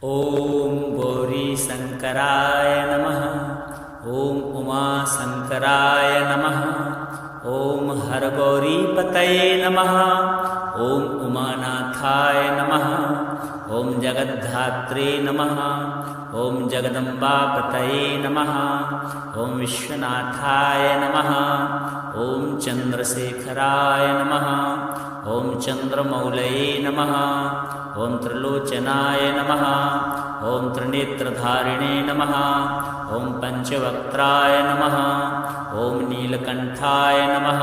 ॐ गौरीशङ्कराय नमः। ॐ उमाशङ्कराय नमः। ॐ हरगौरीपतये नमः। ॐ उमानाथाय नमः। ॐ जगद्धात्रे नमः। ॐ जगदम्बापतये नमः। ॐ विश्वनाथाय नमः। ॐ चन्द्रशेखराय नमः। ॐ चन्द्रमौलये नमः। ॐ त्रिलोचनाय नमः। ॐ त्रिनेत्रधारिणे नमः। ॐ पञ्चवक्त्राय नमः। ॐ नीलकण्ठाय नमः।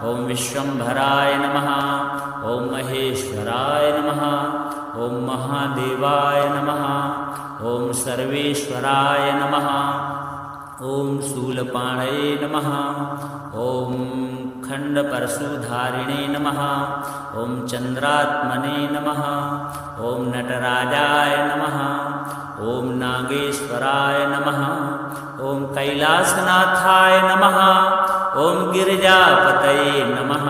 ॐ विश्वम्भराय नमः। ॐ महेश्वराय नमः। ॐ महादेवाय नमः। ॐ सर्वेश्वराय नमः। ॐ शूलपाणये नमः। ॐ खण्डपरशुधारिणे नमः। ॐ चन्द्रात्मने नमः। ॐ नटराजाय नमः। ॐ नागेश्वराय नमः। ॐ कैलासनाथाय नमः। ॐ गिरिजापतये नमः।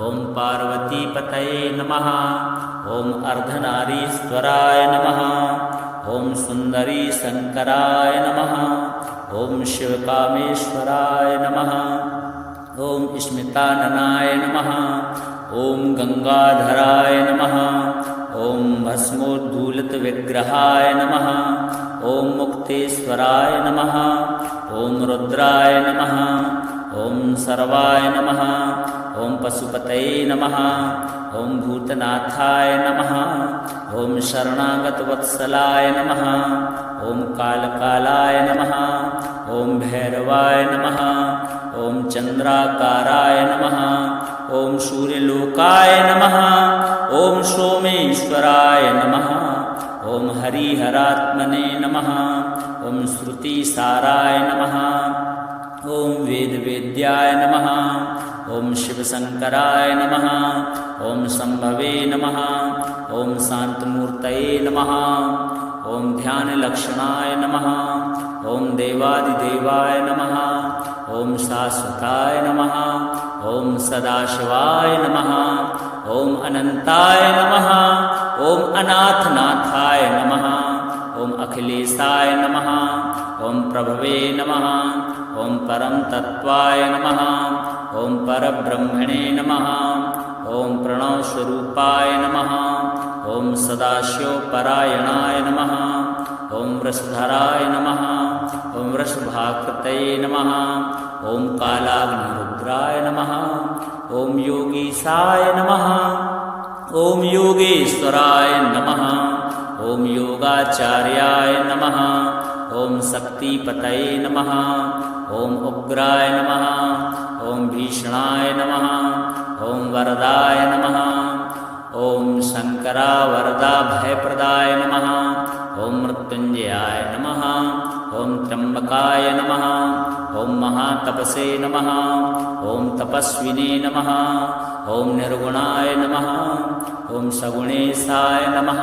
ॐ पार्वतीपतये नमः। ॐ अर्धनारीश्वराय नमः। ॐ सुन्दरीशङ्कराय नमः। ॐ शिवकामेश्वराय नमः। ॐ स्मिताननाय नमः। ॐ गंगाधराय नमः। ॐ भस्मोद्धूलितविग्रहाय नमः। ॐ मुक्तेश्वराय नमः। ॐ रुद्राय नमः। ॐ सर्वाय नमः। ॐ पशुपतये नमः। ॐ भूतनाथाय नमः। ॐ शरणागतवत्सलाय नमः। ॐ कालकालाय नमः। ॐ भैरवाय नमः। ॐ चन्द्राकाराय नमः। ॐ सूर्यलोकाय नमः। ॐ सोमेश्वराय नमः। ॐ हरिहरात्मने नमः। ॐ श्रुतिसाराय नमः। ॐ वेदवेद्याय नमः। ॐ शिवशङ्कराय नमः। ॐ शम्भवे नमः। ॐ शान्तमूर्तये नमः। ॐ ध्यानलक्षणाय नमः। ॐ देवादिदेवाय नमः। ॐ शाश्वताय नमः। ॐ सदाशिवाय नमः। ॐ अनन्ताय नमः। ॐ अनाथनाथाय नमः। ॐ अखिलेशाय नमः। ॐ प्रभवे नमः। ॐ परमतत्त्वाय नमः। ॐ परब्रह्मणे नमः। ॐ प्रणवस्वरूपाय नमः। ॐ सदाशिवपरायणाय नमः। ॐ वृषधराय नमः। ॐ वृषभाकृतये नमः। ॐ कालाग्निरुद्राय नमः। ॐ योगीशाय नमः। ॐ योगेश्वराय नमः। ॐ योगाचार्याय नमः। ॐ शक्तिपतये नमः। ॐ उग्राय नमः। ॐ भीषणाय नमः। ॐ वरदाय नमः। ॐ शङ्करावरदा भयप्रदाय नमः। ॐ मृत्युञ्जयाय नमः। ॐ त्र्यम्बकाय नमः। ॐ महातपसे नमः। ॐ तपस्विने नमः। ॐ निर्गुणाय नमः। ॐ सगुणेशाय नमः।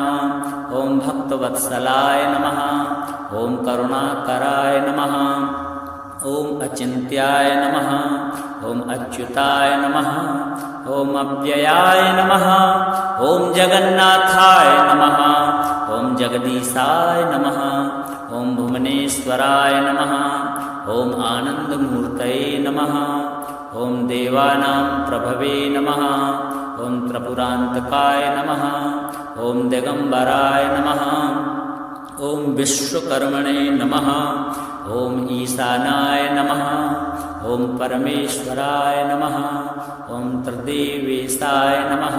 ॐ भक्तवत्सलाय नमः। ॐ करुणाकराय नमः। ॐ अचिन्त्याय नमः। ॐ अच्युताय नमः। ॐ अव्ययाय नमः। ॐ जगन्नाथाय नमः। ॐ जगदीशाय नमः। ॐ भुवनेश्वराय नमः। ॐ आनन्दमूर्तये नमः। ॐ देवानां प्रभवे नमः। ॐ त्रिपुरान्तकाय नमः। ॐ दिगम्बराय नमः। ॐ विश्वकर्मणे नमः। ॐ ईशानाय नमः। ॐ परमेश्वराय नमः। ॐ त्रिदेवेशाय नमः।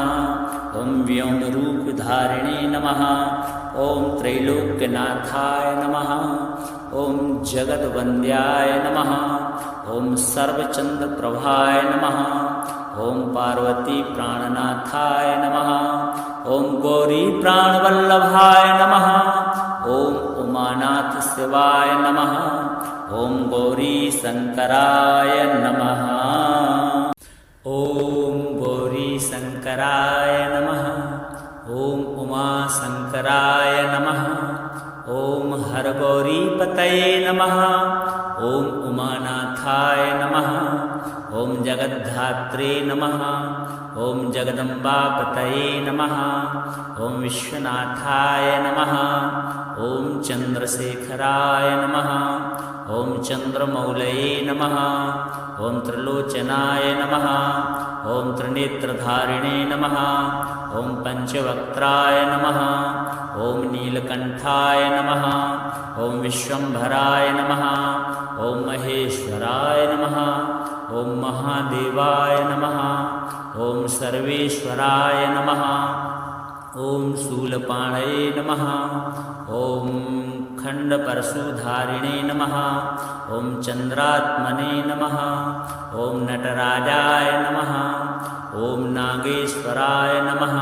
ॐ व्योमरूपधारिणे नमः। ॐ त्रैलोक्यनाथाय नमः। ॐ जगद्वन्द्याय नमः। ॐ सर्वचन्द्रप्रभाय नमः। ॐ पार्वतीप्राणनाथाय नमः। ॐ गौरीप्राणवल्लभाय नमः। ॐ उमानाथशिवाय नमः। ॐ गौरीशङ्कराय नमः। ॐ गौरीशङ्कराय नमः। ॐ उमाशङ्कराय नमः। ॐ हरगौरीपतये नमः। ॐ उमानाथाय नमः। ॐ जगद्धात्रे नमः। ॐ जगदम्बापतये नमः। ॐ विश्वनाथाय नमः। चन्द्रशेखराय नमः। ॐ चन्द्रमौलये नमः। ॐ त्रिलोचनाय नमः। ॐ त्रिनेत्रधारिणे नमः। ॐ पञ्चवक्त्राय नमः। ॐ नीलकण्ठाय नमः। ॐ विश्वम्भराय नमः। ॐ महेश्वराय नमः। ॐ महादेवाय नमः। ॐ सर्वेश्वराय नमः। ॐ शूलपाणये नमः। ॐ खण्डपरशुधारिणे नमः। ॐ चन्द्रात्मने नमः। ॐ नटराजाय नमः। ॐ नागेश्वराय नमः।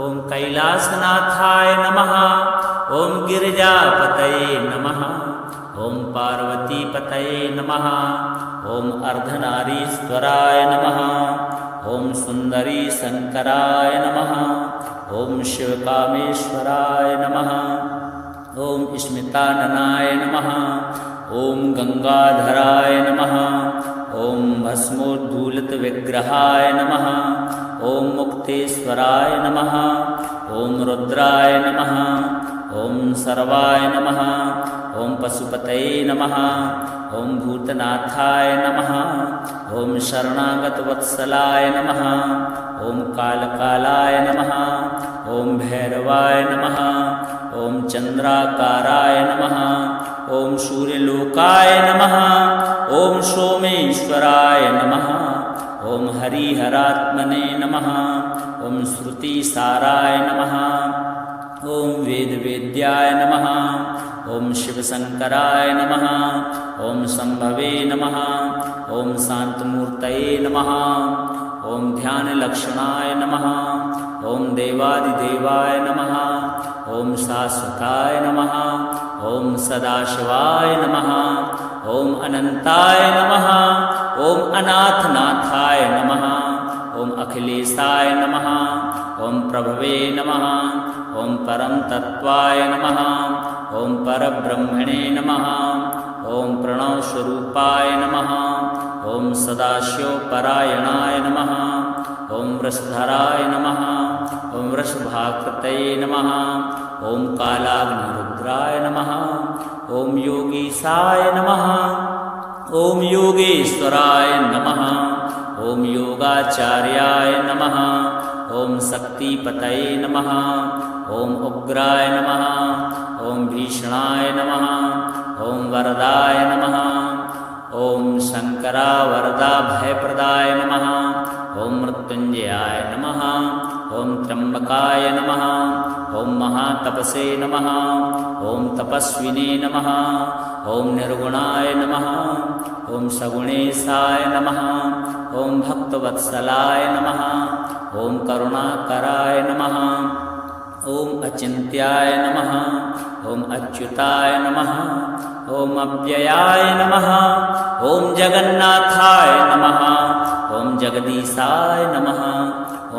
ॐ कैलासनाथाय नमः। ॐ गिरिजापतये नमः। ॐ पार्वतीपतये नमः। ॐ अर्धनारीश्वराय नमः। ॐ सुन्दरी शङ्कराय नमः। ॐ शिवकामेश्वराय नमः। ॐ स्मिताननाय नमः। ॐ गङ्गाधराय नमः। ॐ भस्मोद्धूलितविग्रहाय नमः। ॐ मुक्तेश्वराय नमः। ॐ रुद्राय नमः। ॐ सर्वाय नमः। ॐ पशुपतये नमः। ॐ भूतनाथाय नमः। ॐ शरणागतवत्सलाय नमः। ॐ कालकालाय नमः। ॐ भैरवाय नमः। ॐ चन्द्राकाराय नमः। ॐ सूर्यलोकाय नमः। ॐ सोमेश्वराय नमः। ॐ हरिहरात्मने नमः। ॐ श्रुतिसाराय नमः। ॐ वेदवेद्याय नमः। ॐ शिवशङ्कराय नमः। ॐ शम्भवे नमः। ॐ शान्तमूर्तये नमः। ॐ ध्यानलक्षणाय नमः। ॐ देवादिदेवाय नमः। ॐ शाश्वताय नमः। ॐ सदाशिवाय नमः। ॐ अनन्ताय नमः। ॐ अनाथनाथाय नमः। ॐ अखिलेशाय नमः। ॐ प्रभवे नमः। ॐ परमतत्त्वाय नमः। ॐ परब्रह्मणे नमः। ॐ प्रणवस्वरूपाय नमः। ॐ सदाशिवपरायणाय नमः। ॐ वृषधराय नमः। ॐ वृषभाकृतये नमः। ॐ कालाग्निरुद्राय नमः। ॐ योगीशाय नमः। ॐ योगेश्वराय नमः। ॐ योगाचार्याय नमः। ॐ शक्तिपतये नमः। ॐ उग्राय नमः। ॐ भीषणाय नमः। ॐ वरदाय नमः। ॐ शङ्करावरदाभयप्रदाय नमः। ॐ मृत्युञ्जयाय नमः। ॐ त्र्यम्बकाय नमः। ॐ महातपसे नमः। ॐ तपस्विने नमः। ॐ निर्गुणाय नमः। ॐ सगुणेशाय नमः। ॐ भक्तवत्सलाय नमः। ॐ करुणाकराय नमः। ॐ अचिन्त्याय नमः। ॐ अच्युताय नमः। ॐ अव्ययाय नमः। ॐ जगन्नाथाय नमः। ॐ जगदीशाय नमः।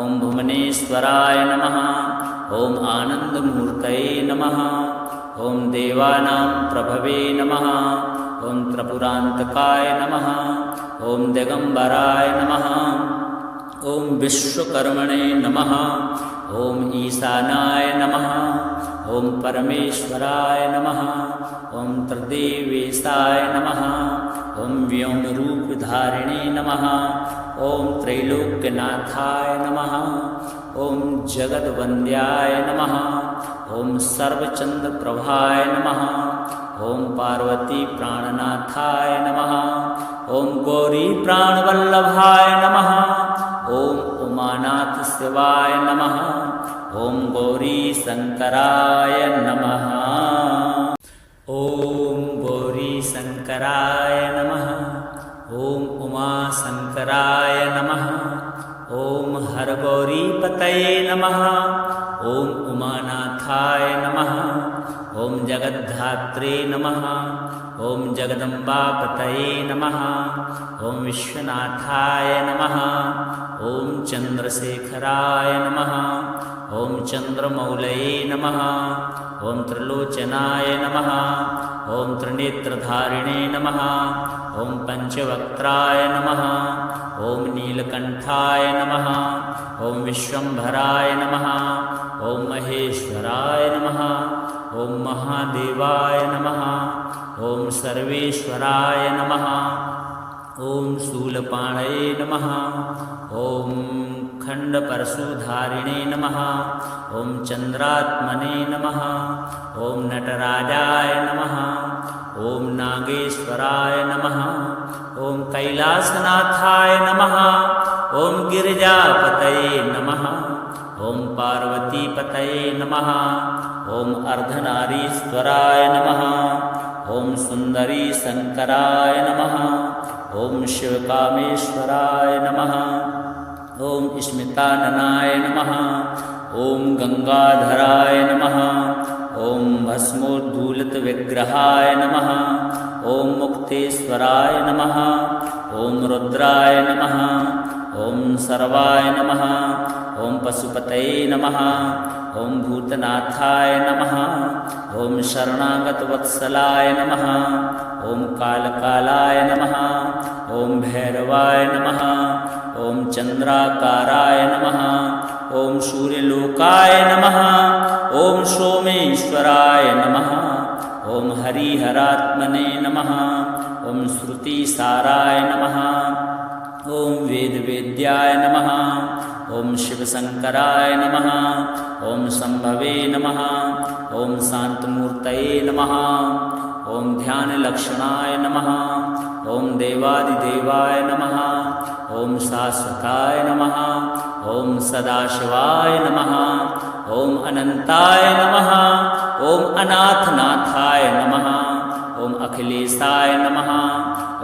ॐ भुवनेश्वराय नमः। ॐ आनन्दमूर्तये नमः। ॐ देवानां प्रभवे नमः। ॐ त्रिपुरान्तकाय नमः। ॐ दिगम्बराय नमः। ॐ विश्वकर्मणे नमः। ॐ ईशानाय नमः। ॐ परमेश्वराय नमः। ॐ त्रिदेवेशाय नमः। ॐ व्योमरूपधारिणे नमः। ॐ त्रैलोक्यनाथाय नमः। ॐ जगद्वन्द्याय नमः। ॐ सर्वचन्द्रप्रभाय नमः। ॐ पार्वतीप्राणनाथाय नमः। ॐ गौरीप्राणवल्लभाय नमः। ॐ उमानाथशिवाय नमः। ॐ गौरीशङ्कराय नमः। ॐ गौरीशङ्कराय नमः। ॐ उमाशङ्कराय नमः। ॐ हरगौरीपतये नमः। ॐ उमानाथाय नमः। ॐ जगद्धात्रे नमः। ॐ जगदम्बापतये नमः। ॐ विश्वनाथाय नमः। ॐ चन्द्रशेखराय नमः। ॐ चन्द्रमौलये नमः। ॐ त्रिलोचनाय नमः। ॐ त्रिनेत्रधारिणे नमः। ॐ पञ्चवक्त्राय नमः। ॐ नीलकण्ठाय नमः। ॐ विश्वम्भराय नमः। ॐ महेश्वराय नमः। ॐ महादेवाय नमः ॐ सर्वेश्वराय नमः ॐ शूलपाणये नमः ॐ खण्डपरशुधारिणे नमः ॐ चन्द्रात्मने नमः ॐ नटराजाय नमः ॐ नागेश्वराय नमः ॐ कैलासनाथाय नमः ॐ गिरिजापतये नमः ॐ पार्वतीपतये नमः ॐ अर्धनारीश्वराय नमः ॐ सुन्दरी शङ्कराय नमः ॐ शिवकामेश्वराय नमः ॐ स्मिताननाय नमः ॐ गंगाधराय नमः ॐ भस्मोद्धूलितविग्रहाय नमः ॐ मुक्तेश्वराय नमः ॐ रुद्राय नमः ॐ सर्वाय नमः ॐ पशुपतये नमः ॐ भूतनाथाय नमः ॐ शरणागतवत्सलाय नमः ॐ कालकालाय नमः ॐ भैरवाय नमः ॐ चन्द्राकाराय नमः ॐ सूर्यलोकाय नमः ॐ सोमेश्वराय नमः ॐ हरिहरात्मने नमः ॐ श्रुतिसाराय नमः ॐ वेदवेद्याय नमः ॐ शिवशङ्कराय नमः ॐ शम्भवे नमः ॐ शान्तमूर्तये नमः ॐ ध्यानलक्षणाय नमः ॐ देवादिदेवाय नमः ॐ शाश्वताय नमः ॐ सदाशिवाय नमः ॐ अनन्ताय नमः ॐ अनाथनाथाय नमः ॐ अखिलेशाय नमः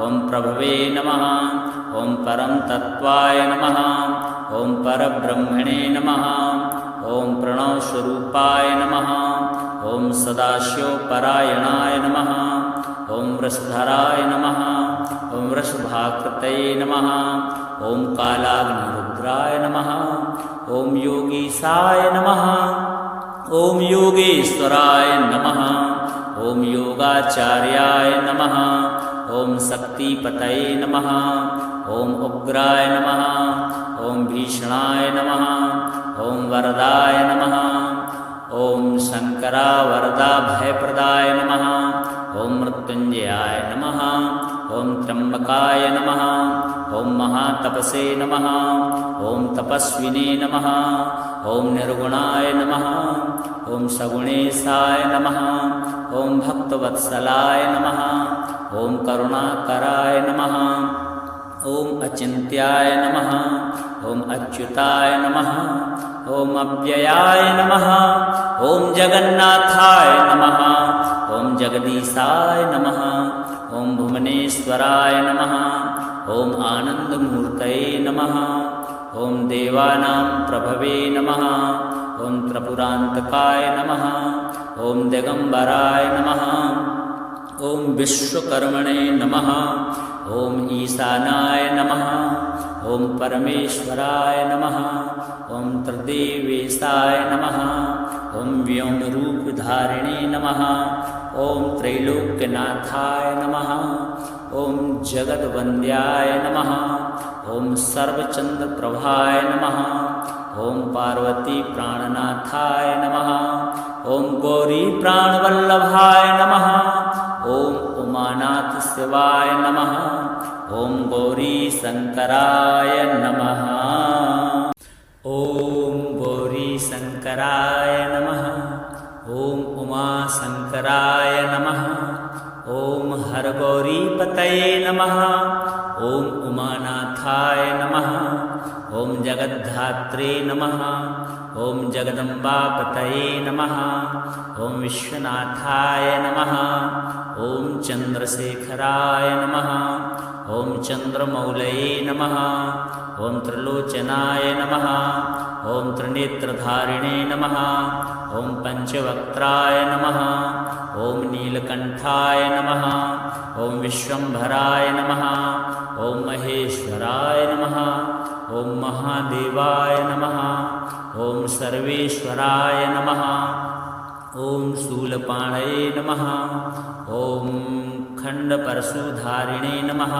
ॐ प्रभवे नमः ॐ परम तत्वाय नमः ॐ परब्रह्मणे नमः ॐ प्रणवस्वरूपाय नमः ॐ सदाशिवपरायणाय नमः ॐ वृषधराय नमः ॐ वृषभाकृतये नमः ॐ कालाग्निरुद्राय नमः ॐ योगीशाय नमः ॐ योगेश्वराय नमः ॐ योगाचार्याय नमः ॐ शक्तिपतये नमः ॐ उग्राय नमः ॐ भीषणाय नमः ॐ वरदाय नमः ॐ शङ्करा वरदा भयप्रदाय नमः ॐ मृत्युञ्जयाय नमः ॐ त्र्यम्बकाय नमः ॐ महातपसे नमः ॐ तपस्विने नमः ॐ निर्गुणाय नमः ॐ सगुणेशाय नमः ॐ भक्तवत्सलाय नमः ॐ करुणाकराय नमः ॐ अचिन्त्याय नमः ॐ अच्युताय नमः ॐ अव्ययाय नमः ॐ जगन्नाथाय नमः ॐ जगदीशाय नमः ॐ भुवनेश्वराय नमः ॐ आनन्दमूर्तये नमः ॐ देवानां प्रभवे नमः ॐ त्रिपुरान्तकाय नमः ॐ दिगम्बराय नमः ॐ विश्वकर्मणे नमः ॐ ईशानाय नमः ॐ परमेश्वराय नमः ॐ त्रिदेवेशाय नमः ॐ व्योमरूपधारिणे नमः ॐ त्रैलोक्यनाथाय नमः ॐ जगद्वन्द्याय नमः ॐ सर्वचन्द्रप्रभाय नमः ॐ पार्वतीप्राणनाथाय नमः ॐ गौरीप्राणवल्लभाय नमः ॐ उमानाथशिवाय नमः ॐ गौरीशङ्कराय नमः ॐ गौरीशङ्कराय नमः ॐ उमाशङ्कराय नमः ॐ हरगौरीपतये नमः ॐ उमानाथाय नमः ॐ जगद्धात्रे नमः ॐ जगदम्बापतये नमः ॐ विश्वनाथाय नमः ॐ चन्द्रशेखराय नमः ॐ चन्द्रमौलये नमः ॐ त्रिलोचनाय नमः ॐ त्रिनेत्रधारिणे नमः ॐ पञ्चवक्त्राय नमः ॐ नीलकण्ठाय नमः ॐ विश्वम्भराय नमः ॐ महेश्वराय नमः ॐ महादेवाय नमः ॐ सर्वेश्वराय नमः ॐ शूलपाणये नमः ॐ खण्डपरशुधारिणे नमः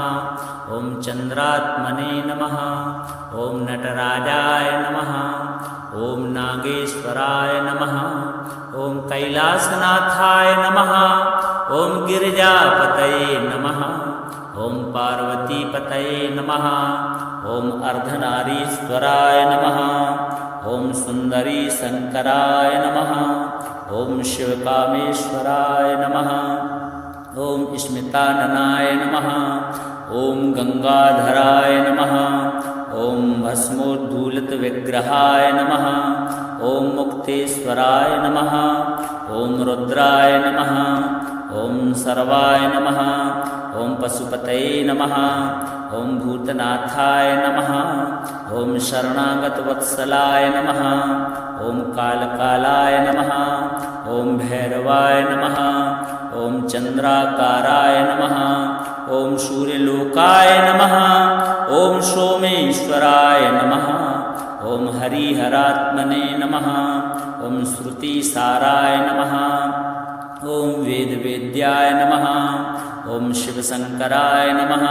ॐ चन्द्रात्मने नमः ॐ नटराजाय नमः ॐ नागेश्वराय नमः ॐ कैलासनाथाय नमः ॐ गिरिजापतये नमः ॐ पार्वतीपतये नमः ॐ अर्धनारीश्वराय नमः ॐ सुन्दरी शङ्कराय नमः ॐ शिवकामेश्वराय नमः ॐ स्मिताननाय नमः ॐ गङ्गाधराय नमः ॐ भस्मोद्धूलितविग्रहाय नमः ॐ मुक्तेश्वराय नमः ॐ रुद्राय नमः ॐ सर्वाय नमः ॐ पशुपतये नमः ॐ भूतनाथाय नमः ॐ शरणागतवत्सलाय नमः ॐ कालकालाय नमः ॐ भैरवाय नमः ॐ चन्द्राकाराय नमः ॐ सूर्यलोकाय नमः ॐ सोमेश्वराय नमः ॐ हरिहरात्मने नमः ॐ श्रुतिसाराय नमः ॐ वेदवेद्याय नमः ॐ शिवशङ्कराय नमः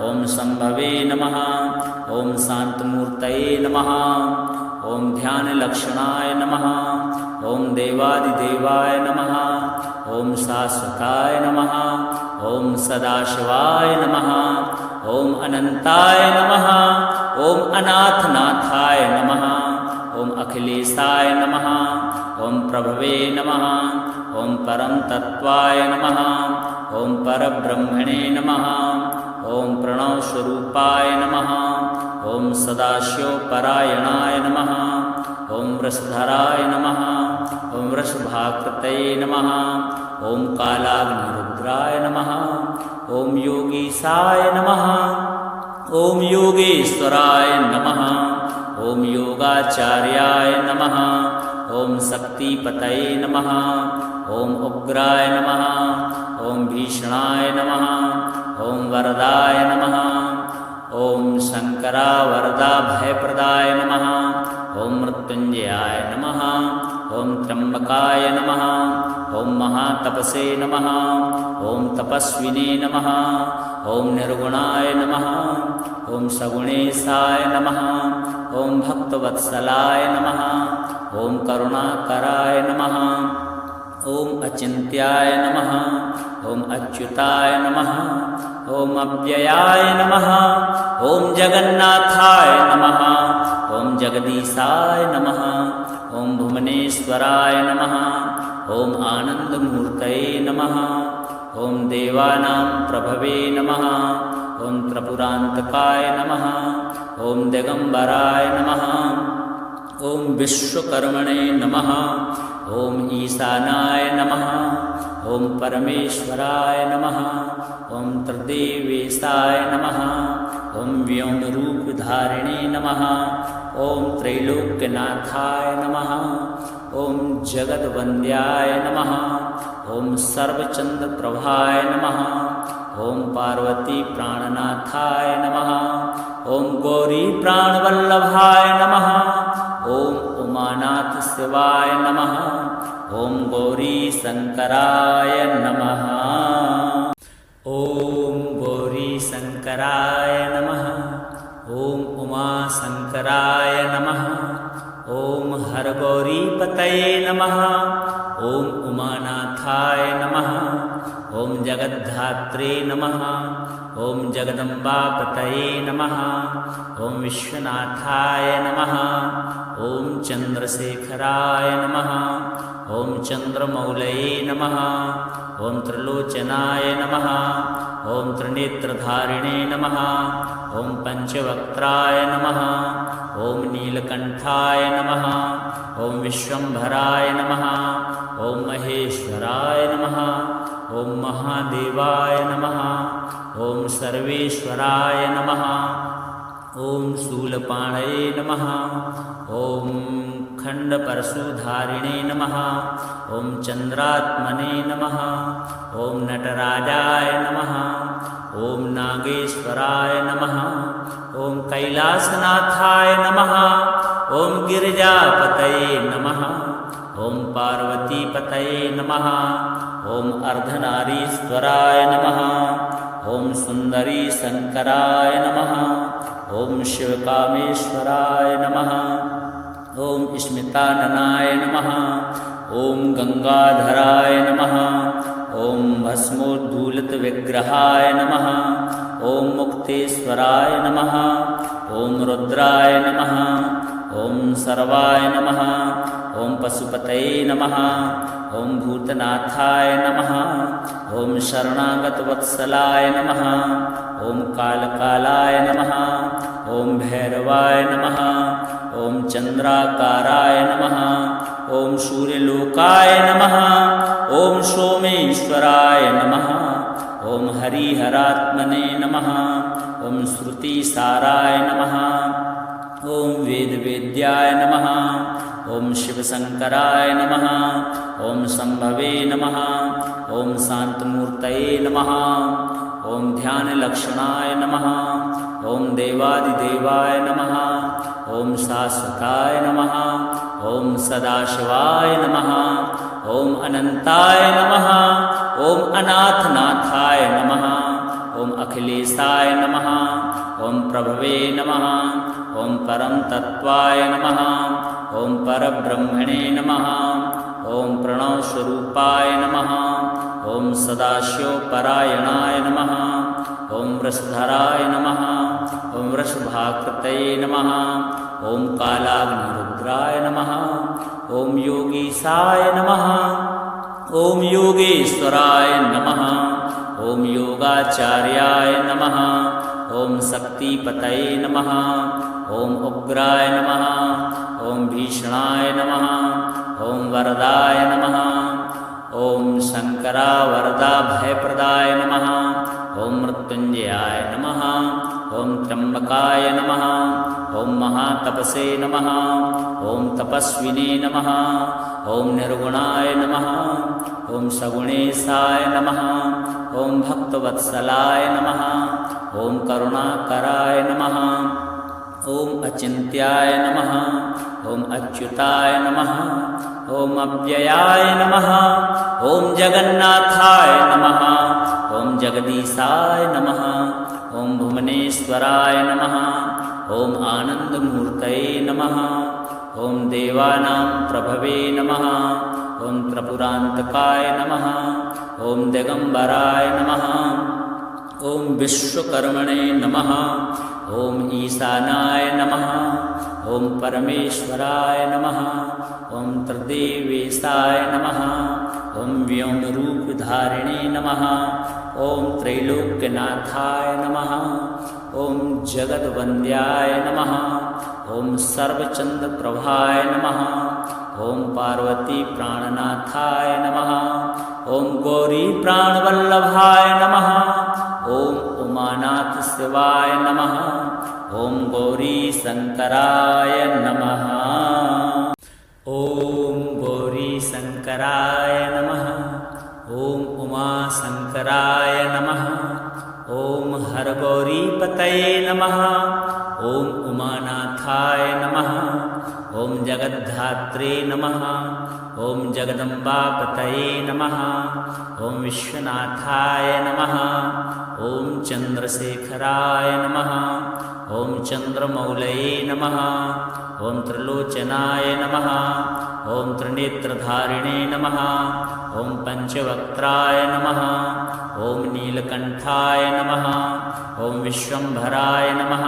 ॐ शम्भवे नमः ॐ शान्तमूर्तये नमः ॐ ध्यानलक्षणाय नमः ॐ देवादिदेवाय नमः ॐ शाश्वताय नमः ॐ सदाशिवाय नमः ॐ अनन्ताय नमः ॐ अनाथनाथाय नमः ॐ अखिलेशाय नमः ॐ प्रभवे नमः ॐ परम तत्त्वाय नमः ॐ परब्रह्मणे नमः ॐ प्रणवस्वरूपाय नमः ॐ सदाशिवपरायणाय नमः ॐ वृषधराय नमः ॐ वृषभाकृतये नमः ॐ कालाग्निरुद्राय नमः ॐ योगीशाय नमः ॐ योगेश्वराय नमः ॐ योगाचार्याय नमः ॐ शक्तिपतये नमः ॐ उग्राय नमः ॐ भीषणाय नमः ॐ वरदाय नमः ॐ शङ्करावरदा भयप्रदाय नमः ॐ मृत्युञ्जयाय नमः ॐ त्र्यम्बकाय नमः ॐ महातपसे नमः ॐ तपस्विने नमः ॐ निर्गुणाय नमः ॐ सगुणेशाय नमः ॐ भक्तवत्सलाय नमः ॐ करुणाकराय नमः ॐ अचिन्त्याय नमः ॐ अच्युताय नमः ॐ अव्ययाय नमः ॐ जगन्नाथाय नमः ॐ जगदीशाय नमः ॐ भुवनेश्वराय नमः ॐ आनन्दमूर्तये नमः ॐ देवानां प्रभवे नमः ॐ त्रिपुरान्तकाय नमः ॐ दिगम्बराय नमः ॐ विश्वकर्मणे नमः ॐ ईशानाय नमः ॐ परमेश्वराय नमः ॐ त्रिदेवेशाय नमः ॐ व्योमरूपधारिणे नमः ॐ त्रैलोक्यनाथाय नमः ॐ जगद्वन्द्याय नमः ॐ सर्वचन्द्रप्रभाय नमः ॐ पार्वतीप्राणनाथाय नमः ॐ गौरीप्राणवल्लभाय नमः ॐ उमानाथशिवाय नमः ॐ गौरीशङ्कराय नमः ॐ गौरीशङ्कराय नमः ॐ उमाशङ्कराय नमः ॐ हरगौरीपतये नमः ॐ उमानाथाय नमः ॐ जगद्धात्रे नमः ॐ जगदम्बापतये नमः ॐ विश्वनाथाय नमः ॐ चन्द्रशेखराय नमः ॐ चन्द्रमौलये नमः ॐ त्रिलोचनाय नमः ॐ त्रिनेत्रधारिणे नमः ॐ पञ्चवक्त्राय नमः ॐ नीलकण्ठाय नमः ॐ विश्वम्भराय नमः ॐ महेश्वराय नमः ॐ महादेवाय नमः ॐ सर्वेश्वराय नमः ॐ शूलपाणये नमः ॐ खण्डपरशुधारिणे नमः ॐ चन्द्रात्मने नमः ॐ नटराजाय नमः ॐ नागेश्वराय नमः ॐ कैलासनाथाय नमः ॐ गिरिजापतये नमः ॐ पार्वतीपतये नमः ॐ अर्धनारीश्वराय नमः ॐ सुन्दरी शङ्कराय नमः ॐ शिवकामेश्वराय नमः ॐ स्मिताननाय नमः। ॐ गंगाधराय नमः। ॐ भस्मोद्धूलितविग्रहाय नमः। ॐ मुक्तेश्वराय नमः। ॐ रुद्राय नमः। ॐ सर्वाय नमः। ॐ पशुपतये नमः। ॐ भूतनाथाय नमः। ॐ शरणागतवत्सलाय नमः। ॐ कालकालाय नमः। ॐ भैरवाय नमः। ॐ चन्द्राकाराय नमः। ॐ सूर्यलोकाय नमः। ॐ सोमेश्वराय नमः। ॐ हरिहरात्मने नमः। ॐ श्रुतिसाराय नमः। ॐ वेदवेद्याय नमः। ॐ शिवशङ्कराय नमः। ॐ शम्भवे नमः। ॐ शान्तमूर्तये नमः। ॐ ध्यानलक्षणाय नमः। ॐ देवादिदेवाय नमः। ॐ शाश्वताय नमः। ॐ सदाशिवाय नमः। ॐ अनन्ताय नमः। ॐ अनाथनाथाय नमः। ॐ अखिलेशाय नमः। ॐ प्रभवे नमः। ॐ परम तत्वाय नमः। ॐ परब्रह्मणे नमः। ॐ प्रणवस्वरूपाय नमः। ॐ सदाशिवपरायणाय नमः। ॐ वृषधराय नमः। ॐ वृषभाकृतये नमः। ॐ कालाग्निरुद्राय नमः। ॐ योगीशाय नमः। ॐ योगेश्वराय नमः। ॐ योगाचार्याय नमः। ॐ शक्तिपतये नमः। ॐ उग्राय नमः। ॐ भीषणाय नमः। ॐ वरदाय नमः। ॐ शङ्करावरदा भयप्रदाय नमः। ॐ मृत्युञ्जयाय नमः। ॐ त्र्यम्बकाय नमः। ॐ महातपसे नमः। ॐ तपस्विने नमः। ॐ निर्गुणाय नमः। ॐ सगुणेशाय नमः। ॐ भक्तवत्सलाय नमः। ॐ करुणाकराय नमः। ॐ अचिन्त्याय नमः। ॐ अच्युताय नमः। ॐ अव्ययाय नमः। ॐ जगन्नाथाय नमः। ॐ जगदीशाय नमः। ॐ भुवनेश्वराय नमः। ॐ आनन्दमूर्तये नमः। ॐ देवानां प्रभवे नमः। ॐ त्रिपुरान्तकाय नमः। ॐ दिगम्बराय नमः। ॐ विश्वकर्मणे नमः। ॐ ईशानाय नमः। ॐ परमेश्वराय नमः। ॐ त्रिदेवेशाय नमः। ॐ व्योमरूपधारिणे नमः। ॐ त्रैलोक्यनाथाय नमः। ॐ जगद्वन्द्याय नमः। ॐ सर्वचन्द्रप्रभाय नमः। ॐ पार्वतीप्राणनाथाय नमः। ॐ गौरीप्राणवल्लभाय नमः। ॐ उमानाथशिवाय नमः। ॐ गौरीशङ्कराय नमः। ॐ गौरीशङ्कराय नमः। ॐ उमाशङ्कराय नमः। ॐ हरगौरीपतये नमः। ॐ उमानाथाय नमः। ॐ जगद्धात्रे नमः। ॐ जगदम्बापतये नमः। ॐ विश्वनाथाय नमः। ॐ चन्द्रशेखराय नमः। ॐ चन्द्रमौलये नमः। ॐ त्रिलोचनाय नमः। ॐ त्रिनेत्रधारिणे नमः। ॐ पञ्चवक्त्राय नमः। ॐ नीलकण्ठाय नमः। ॐ विश्वम्भराय नमः।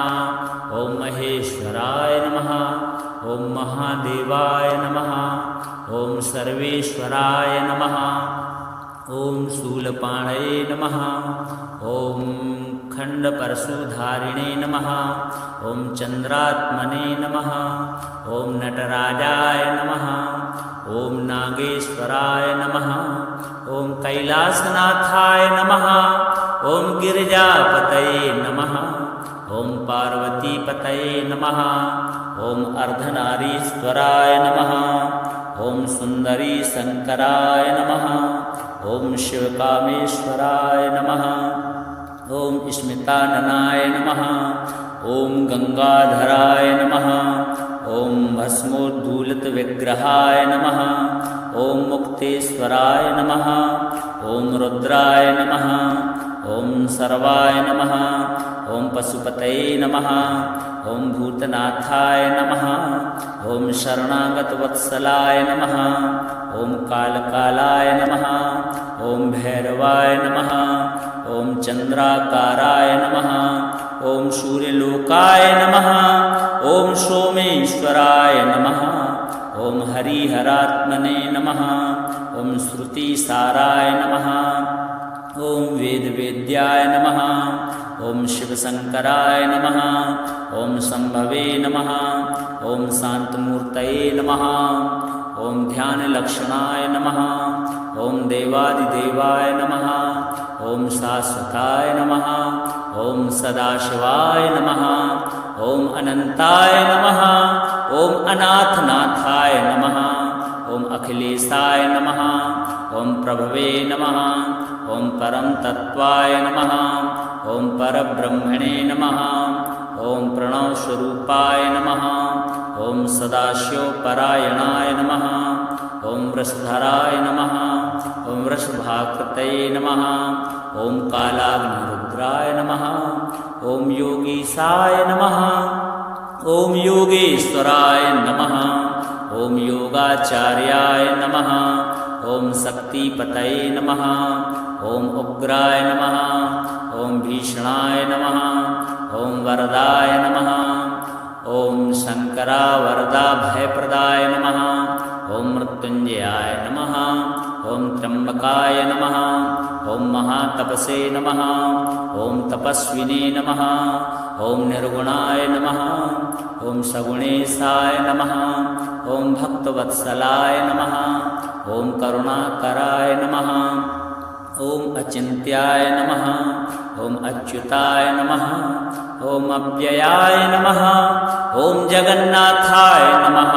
ॐ महेश्वराय नमः। ॐ महादेवाय नमः। ॐ सर्वेश्वराय नमः। ॐ शूलपाणये नमः। ॐ खण्डपरशुधारिणे नमः। ॐ चन्द्रात्मने नमः। ॐ नटराजाय नमः। ॐ नागेश्वराय नमः। ॐ कैलासनाथाय नमः। ॐ गिरिजापतये नमः। ॐ पार्वतीपतये नमः। ॐ अर्धनारीश्वराय नमः। ॐ सुन्दरीशङ्कराय नमः। ॐ शिवकामेश्वराय नमः। ॐ स्मिताननाय नमः। ॐ गंगाधराय नमः। ॐ भस्मोद्धूलितविग्रहाय नमः। ॐ मुक्तेश्वराय नमः। ॐ रुद्राय नमः। ॐ सर्वाय नमः ॐ पशुपतये नमः ॐ भूतनाथाय नमः ॐ शरणागतवत्सलाय नमः ॐ कालकालाय नमः ॐ भैरवाय नमः ॐ चन्द्राकाराय नमः ॐ सूर्यलोकाय नमः ॐ सोमेश्वराय नमः ॐ हरिहरात्मने नमः ॐ श्रुतिसाराय नमः ॐ वेदवेद्याय नमः ॐ शिवशङ्कराय नमः ॐ शम्भवे नमः ॐ शान्तमूर्तये नमः ॐ ध्यानलक्षणाय नमः ॐ देवादिदेवाय नमः ॐ शाश्वताय नमः ॐ सदाशिवाय नमः ॐ अनन्ताय नमः ॐ अनाथनाथाय नमः ॐ अखिलेशाय नमः ॐ प्रभवे नमः ॐ परम तत्वाय नमः ॐ परब्रह्मणे नमः ॐ प्रणवस्वरूपाय नमः ॐ सदाशिवपरायणाय नमः ॐ वृषधराय नमः ॐ वृषभाकृतये नमः ॐ कालाग्निरुद्राय नमः ॐ योगीशाय नमः ॐ योगेश्वराय नमः ॐ योगाचार्याय नमः ॐ शक्तिपतये नमः ॐ उग्राय नमः ॐ भीषणाय नमः ॐ वरदाय नमः ॐ शङ्करावरदा भयप्रदाय नमः ॐ मृत्युञ्जयाय नमः ॐ त्र्यम्बकाय नमः ॐ महातपसे नमः ॐ तपस्विने नमः ॐ निर्गुणाय नमः ॐ सगुणेशाय नमः ॐ भक्तवत्सलाय नमः ॐ करुणाकराय नमः ॐ अचिन्त्याय नमः ॐ अच्युताय नमः ॐ अव्ययाय नमः ॐ जगन्नाथाय नमः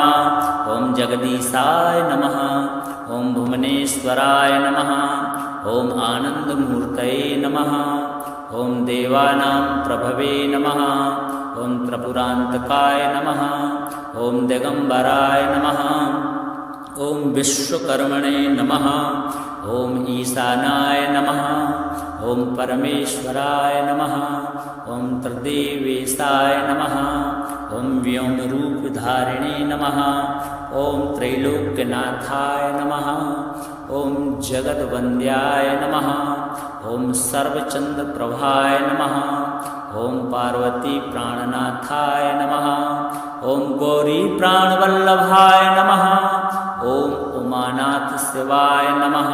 ॐ जगदीशाय नमः ॐ भुवनेश्वराय नमः ॐ आनन्दमूर्तये नमः ॐ देवानां प्रभवे नमः ॐ त्रिपुरान्तकाय नमः ॐ दिगम्बराय नमः ॐ विश्वकर्मणे नमः ॐ ईशानाय नमः ॐ परमेश्वराय नमः ॐ त्रिदेवेशाय नमः ॐ व्योमरूपधारिणे नमः ॐ त्रैलोक्यनाथाय नमः ॐ जगद्वन्द्याय नमः ॐ सर्वचन्द्रप्रभाय नमः ॐ पार्वतीप्राणनाथाय नमः ॐ गौरीप्राणवल्लभाय नमः ॐ उमानाथशिवाय नमः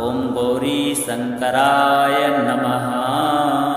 ॐ गौरीशङ्कराय नमः।